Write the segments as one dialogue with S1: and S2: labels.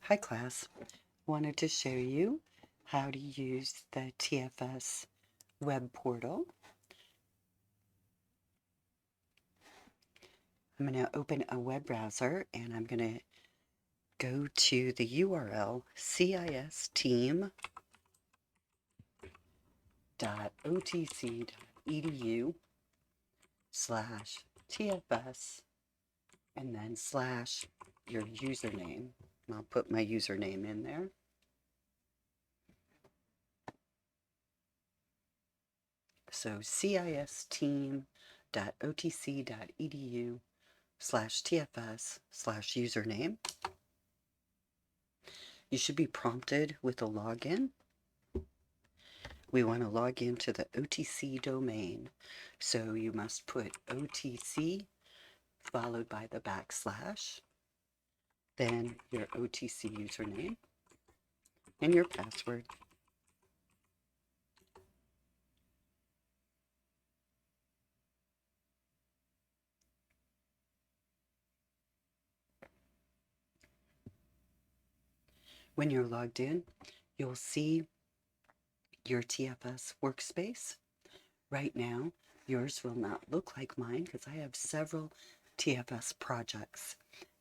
S1: Hi class, wanted to show you how to use the TFS Web Portal. I'm going to open a web browser and I'm going to go to the URL CIS150.otc.edu/TFS and then slash your username. I'll put my username in there. So cisteam.otc.edu/TFS/username. You should be prompted with a login. We want to log into the OTC domain. So you must put OTC followed by the backslash, then your OTC username and your password. When you're logged in, you'll see your TFS workspace. Right now, yours will not look like mine because I have several TFS projects.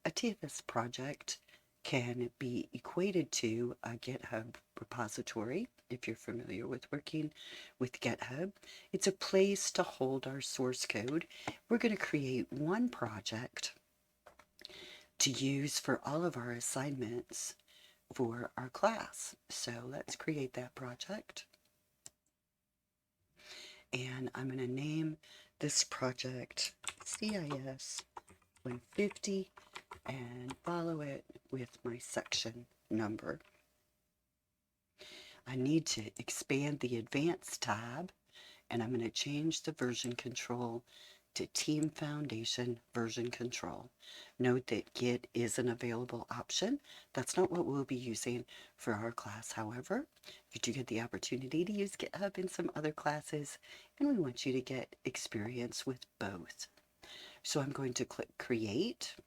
S1: A TFS project can be equated to a GitHub repository. If you're familiar with working with GitHub, it's a place to hold our source code. We're going to create one project to use for all of our assignments for our class. So let's create that project. And I'm going to name this project CIS150 and follow it with my section number. I need to expand the Advanced tab, and I'm going to change the version control to Team Foundation version control. Note that Git is an available option. That's not what we'll be using for our class. However, you do get the opportunity to use GitHub in some other classes, and we want you to get experience with both. So I'm going to click Create.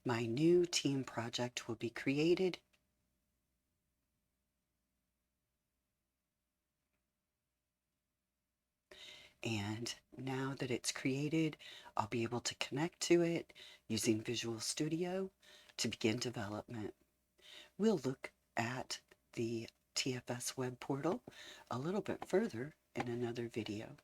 S1: My new team project will be created. And now that it's created, I'll be able to connect to it using Visual Studio to begin development. We'll look at the TFS Web Portal a little bit further in another video.